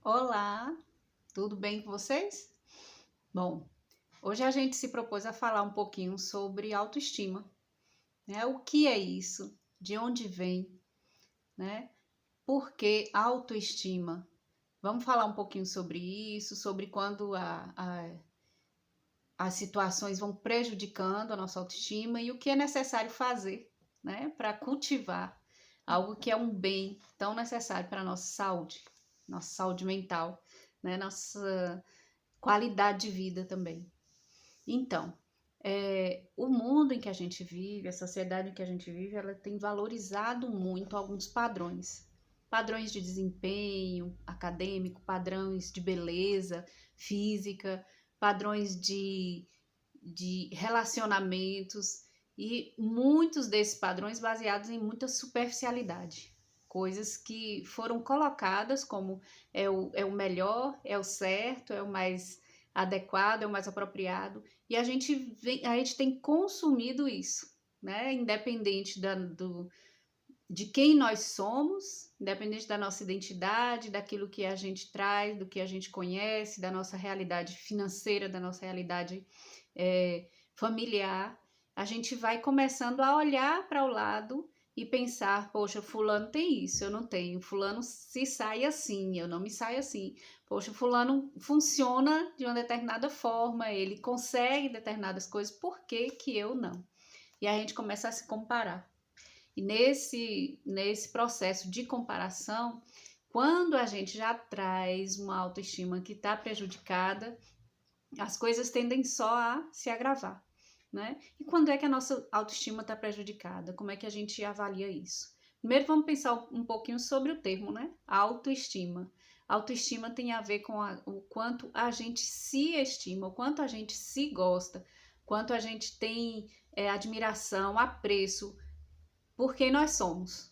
Olá, tudo bem com vocês? Bom, hoje a gente se propôs a falar um pouquinho sobre autoestima, né? O que é isso? De onde vem, né? Por que autoestima? Vamos falar um pouquinho sobre isso, sobre quando as situações vão prejudicando a nossa autoestima e o que é necessário fazer, né? Para cultivar algo que é um bem tão necessário para a nossa saúde mental, né? Nossa qualidade de vida também. Então, o mundo em que a gente vive, a sociedade em que a gente vive, ela tem valorizado muito alguns padrões. Padrões de desempenho acadêmico, padrões de beleza física, padrões de relacionamentos e muitos desses padrões baseados em muita superficialidade. Coisas que foram colocadas como é o melhor, é o certo, é o mais adequado, é o mais apropriado, e a gente tem consumido isso, né? Independente de quem nós somos, independente da nossa identidade, daquilo que a gente traz, do que a gente conhece, da nossa realidade financeira, da nossa realidade familiar, a gente vai começando a olhar para o lado e pensar, poxa, fulano tem isso, eu não tenho, fulano se sai assim, eu não me saio assim, poxa, fulano funciona de uma determinada forma, ele consegue determinadas coisas, por que que eu não? E a gente começa a se comparar. E nesse processo de comparação, quando a gente já traz uma autoestima que está prejudicada, as coisas tendem só a se agravar, né? E quando é que a nossa autoestima está prejudicada? Como é que a gente avalia isso? Primeiro vamos pensar um pouquinho sobre o termo, né? Autoestima. Autoestima tem a ver com o quanto a gente se estima, o quanto a gente se gosta, quanto a gente tem admiração, apreço por quem nós somos.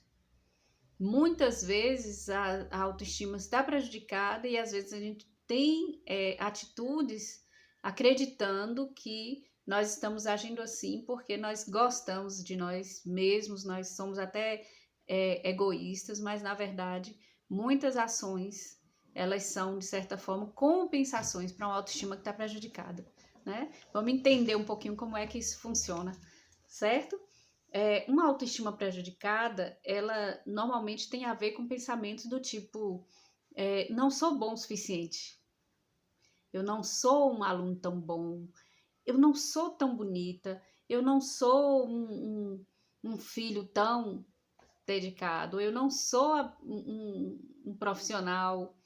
Muitas vezes a autoestima está prejudicada e às vezes a gente tem atitudes acreditando que nós estamos agindo assim porque nós gostamos de nós mesmos, nós somos até egoístas, mas na verdade muitas ações elas são de certa forma compensações para uma autoestima que está prejudicada, né? Vamos entender um pouquinho como é que isso funciona, certo? Uma autoestima prejudicada, ela normalmente tem a ver com pensamentos do tipo, não sou bom o suficiente, eu não sou um aluno tão bom, eu não sou tão bonita, eu não sou um filho tão dedicado, eu não sou um profissional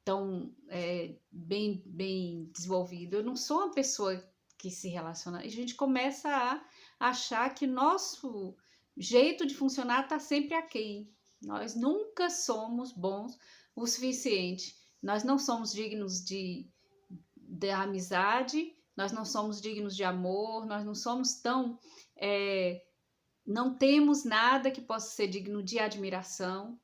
tão bem desenvolvido, eu não sou uma pessoa que se relaciona. E a gente começa a achar que nosso jeito de funcionar está sempre aquém. Nós nunca somos bons o suficiente. Nós não somos dignos de amizade, nós não somos dignos de amor, nós não somos tão. Não temos nada que possa ser digno de admiração,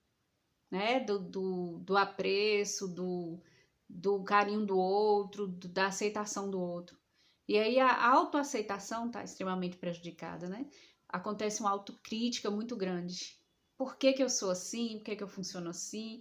né? Do apreço, do carinho do outro, da aceitação do outro. E aí a autoaceitação está extremamente prejudicada, né? Acontece uma autocrítica muito grande. Por que que eu sou assim? Por que que eu funciono assim?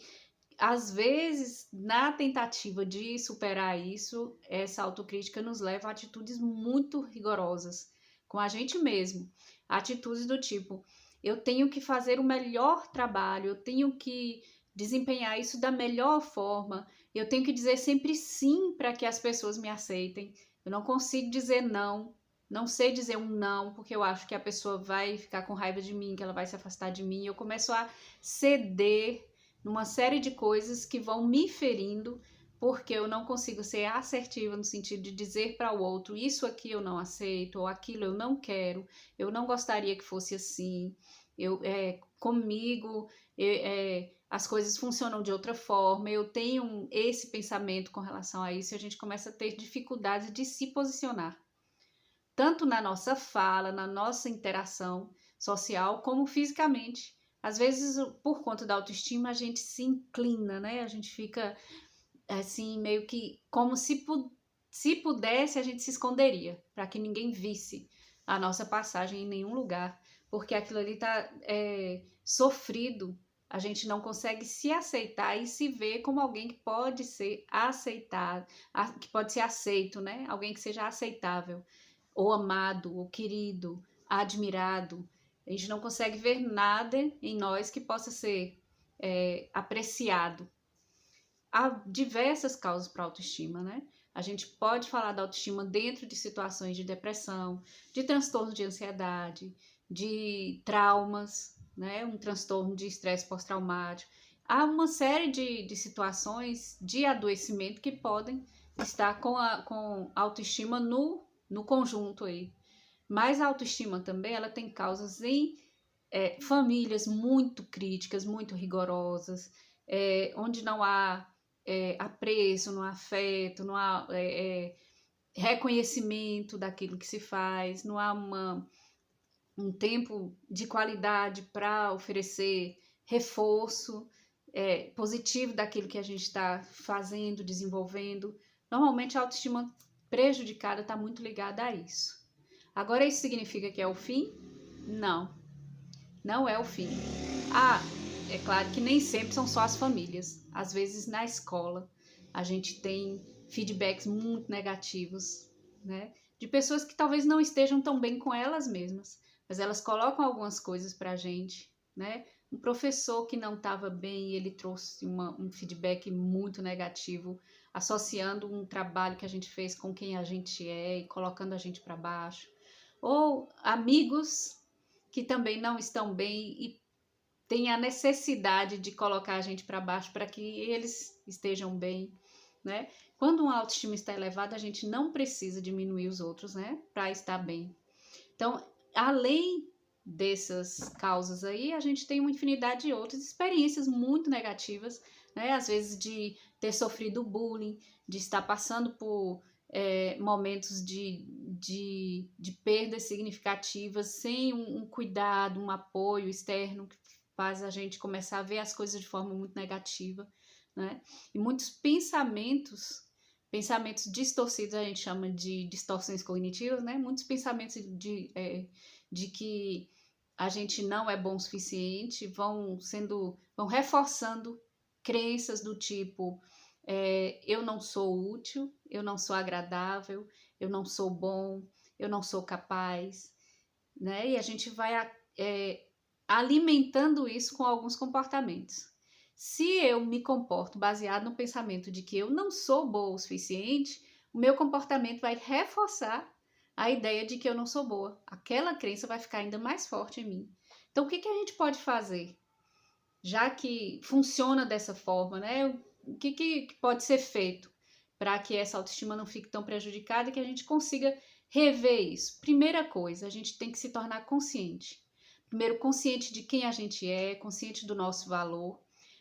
Às vezes, na tentativa de superar isso, essa autocrítica nos leva a atitudes muito rigorosas com a gente mesmo. Atitudes do tipo, eu tenho que fazer o melhor trabalho, eu tenho que desempenhar isso da melhor forma, eu tenho que dizer sempre sim para que as pessoas me aceitem. Eu não consigo dizer não, não sei dizer um não, porque eu acho que a pessoa vai ficar com raiva de mim, que ela vai se afastar de mim. Eu começo a ceder numa série de coisas que vão me ferindo, porque eu não consigo ser assertiva no sentido de dizer para o outro, isso aqui eu não aceito, ou aquilo eu não quero, eu não gostaria que fosse assim, comigo as coisas funcionam de outra forma, eu tenho esse pensamento com relação a isso, e a gente começa a ter dificuldade de se posicionar, tanto na nossa fala, na nossa interação social, como fisicamente. Às vezes, por conta da autoestima, a gente se inclina, né? A gente fica assim, meio que como se pudesse, a gente se esconderia, para que ninguém visse a nossa passagem em nenhum lugar, porque aquilo ali está sofrido a gente não consegue se aceitar e se ver como alguém que pode ser aceitado, que pode ser aceito, né? Alguém que seja aceitável, ou amado, ou querido, admirado. A gente não consegue ver nada em nós que possa ser apreciado. Há diversas causas para a autoestima, né? A gente pode falar da autoestima dentro de situações de depressão, de transtorno de ansiedade, de traumas, né? Um transtorno de estresse pós-traumático. Há uma série de situações de adoecimento que podem estar com autoestima no conjunto aí. Mas a autoestima também, ela tem causas em famílias muito críticas, muito rigorosas, onde não há apreço, não há afeto, não há reconhecimento daquilo que se faz, não há um tempo de qualidade para oferecer reforço positivo daquilo que a gente está fazendo, desenvolvendo. Normalmente a autoestima prejudicada está muito ligada a isso. Agora, isso significa que é o fim? Não, não é o fim. É claro que nem sempre são só as famílias. Às vezes na escola a gente tem feedbacks muito negativos, né? De pessoas que talvez não estejam tão bem com elas mesmas, mas elas colocam algumas coisas pra gente, né? Um professor que não estava bem, ele trouxe um feedback muito negativo, associando um trabalho que a gente fez com quem a gente é e colocando a gente para baixo. Ou amigos que também não estão bem e têm a necessidade de colocar a gente para baixo para que eles estejam bem, né? Quando uma autoestima está elevada, a gente não precisa diminuir os outros, né, para estar bem. Então, além dessas causas aí, a gente tem uma infinidade de outras experiências muito negativas, né? Às vezes de ter sofrido bullying, de estar passando por momentos de perdas significativas, sem um cuidado, um apoio externo que faz a gente começar a ver as coisas de forma muito negativa, né? E muitos pensamentos distorcidos, a gente chama de distorções cognitivas, né? Muitos pensamentos de que a gente não é bom o suficiente vão reforçando crenças do tipo eu não sou útil, eu não sou agradável, eu não sou bom, eu não sou capaz, né? E a gente vai alimentando isso com alguns comportamentos. Se eu me comporto baseado no pensamento de que eu não sou boa o suficiente, o meu comportamento vai reforçar a ideia de que eu não sou boa. Aquela crença vai ficar ainda mais forte em mim. Então, o que a gente pode fazer? Já que funciona dessa forma, né? O que pode ser feito para que essa autoestima não fique tão prejudicada e que a gente consiga rever isso? Primeira coisa, a gente tem que se tornar consciente. Primeiro, consciente de quem a gente é, consciente do nosso valor.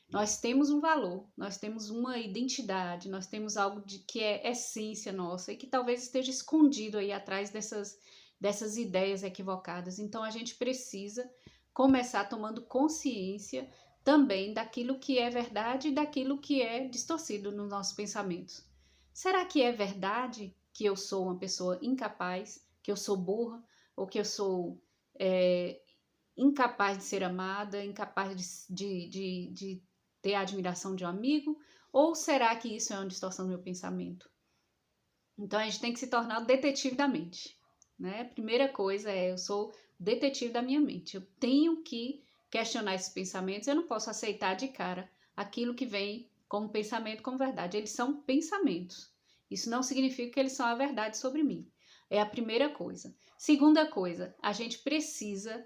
Nós temos um valor, nós temos uma identidade, nós temos algo que é essência nossa e que talvez esteja escondido aí atrás dessas ideias equivocadas. Então, a gente precisa começar tomando consciência também daquilo que é verdade e daquilo que é distorcido nos nossos pensamentos. Será que é verdade que eu sou uma pessoa incapaz, que eu sou burra, ou que eu sou incapaz de ser amada, incapaz de ter a admiração de um amigo? Ou será que isso é uma distorção do meu pensamento? Então, a gente tem que se tornar o detetive da mente, né? Primeira coisa eu sou detetive da minha mente. Eu tenho que questionar esses pensamentos, eu não posso aceitar de cara aquilo que vem como pensamento, como verdade. Eles são pensamentos. Isso não significa que eles são a verdade sobre mim. É a primeira coisa. Segunda coisa, a gente precisa,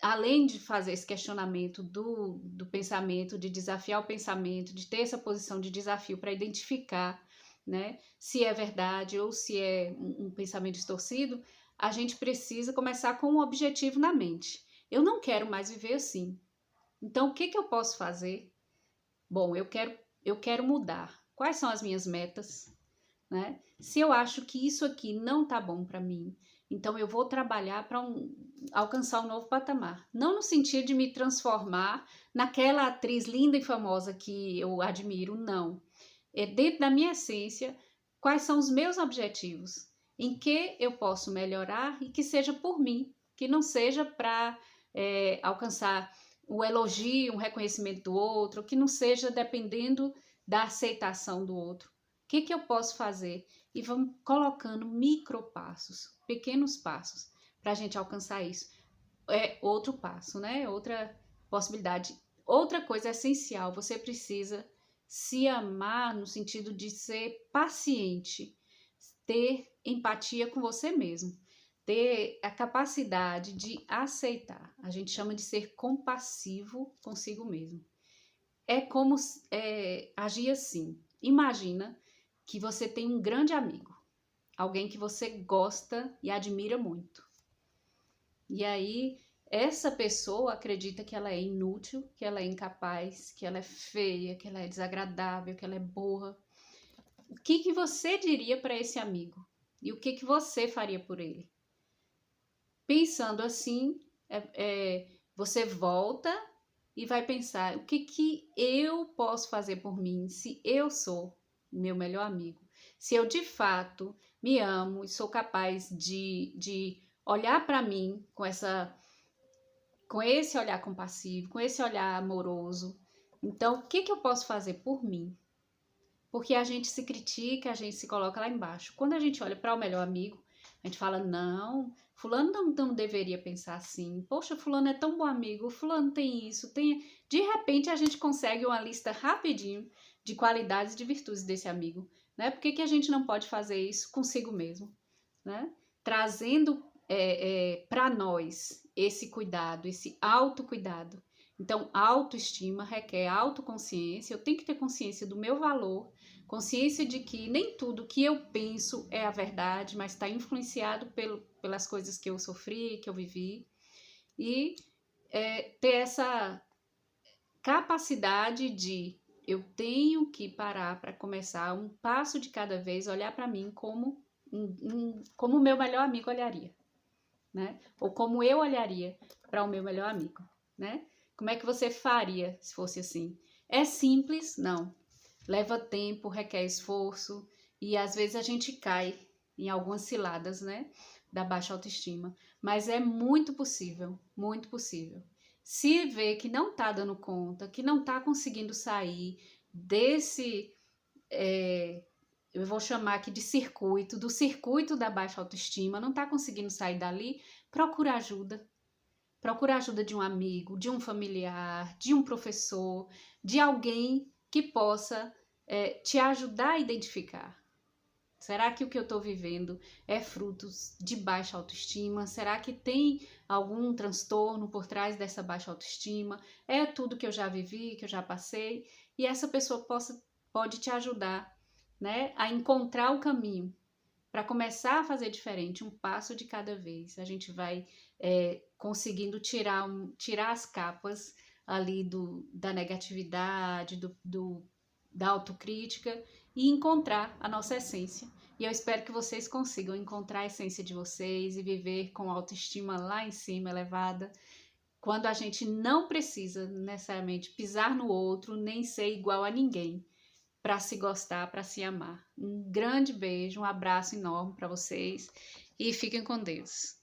além de fazer esse questionamento do pensamento, de desafiar o pensamento, de ter essa posição de desafio para identificar, né, se é verdade ou se é um pensamento distorcido, a gente precisa começar com um objetivo na mente. Eu não quero mais viver assim. Então, o que eu posso fazer? Bom, eu quero mudar. Quais são as minhas metas? Né? Se eu acho que isso aqui não tá bom para mim, então eu vou trabalhar para alcançar um novo patamar. Não no sentido de me transformar naquela atriz linda e famosa que eu admiro, não. É dentro da minha essência, quais são os meus objetivos, em que eu posso melhorar e que seja por mim, que não seja para alcançar o elogio, um reconhecimento do outro, que não seja dependendo da aceitação do outro. O que eu posso fazer? E vamos colocando micropassos, pequenos passos, para a gente alcançar isso. É outro passo, né? Outra possibilidade. Outra coisa essencial, você precisa se amar no sentido de ser paciente, ter empatia com você mesmo, ter a capacidade de aceitar. A gente chama de ser compassivo consigo mesmo. É como agir assim. Imagina que você tem um grande amigo, alguém que você gosta e admira muito. E aí, essa pessoa acredita que ela é inútil, que ela é incapaz, que ela é feia, que ela é desagradável, que ela é burra. O que você diria para esse amigo? E o que você faria por ele? Pensando assim, você volta e vai pensar: o que eu posso fazer por mim se eu sou meu melhor amigo? Se eu de fato me amo e sou capaz de olhar para mim com esse olhar compassivo, com esse olhar amoroso. Então, o que eu posso fazer por mim? Porque a gente se critica, a gente se coloca lá embaixo. Quando a gente olha para o melhor amigo, a gente fala: não, fulano não deveria pensar assim. Poxa, fulano é tão bom amigo, fulano tem isso, tem... De repente, a gente consegue uma lista rapidinho de qualidades e de virtudes desse amigo. Né? Por que a gente não pode fazer isso consigo mesmo? Né? Trazendo para nós esse cuidado, esse autocuidado. Então, autoestima requer autoconsciência. Eu tenho que ter consciência do meu valor, consciência de que nem tudo que eu penso é a verdade, mas está influenciado pelas coisas que eu sofri, que eu vivi. E ter essa capacidade de eu tenho que parar para começar um passo de cada vez, olhar para mim como o meu melhor amigo olharia, né? Ou como eu olharia para o meu melhor amigo, né? Como é que você faria se fosse assim? É simples? Não. Leva tempo, requer esforço e às vezes a gente cai em algumas ciladas, né? Da baixa autoestima. Mas é muito possível, muito possível. Se vê que não tá dando conta, que não tá conseguindo sair desse, eu vou chamar aqui de circuito, do circuito da baixa autoestima, não tá conseguindo sair dali, procura ajuda. Procura ajuda de um amigo, de um familiar, de um professor, de alguém que possa te ajudar a identificar. Será que o que eu estou vivendo é fruto de baixa autoestima? Será que tem algum transtorno por trás dessa baixa autoestima? É tudo que eu já vivi, que eu já passei? E essa pessoa pode te ajudar, né, a encontrar o caminho para começar a fazer diferente, um passo de cada vez. A gente vai conseguindo tirar as capas ali da negatividade, da autocrítica e encontrar a nossa essência. E eu espero que vocês consigam encontrar a essência de vocês e viver com autoestima lá em cima, elevada, quando a gente não precisa necessariamente pisar no outro, nem ser igual a ninguém, para se gostar, para se amar. Um grande beijo, um abraço enorme para vocês e fiquem com Deus.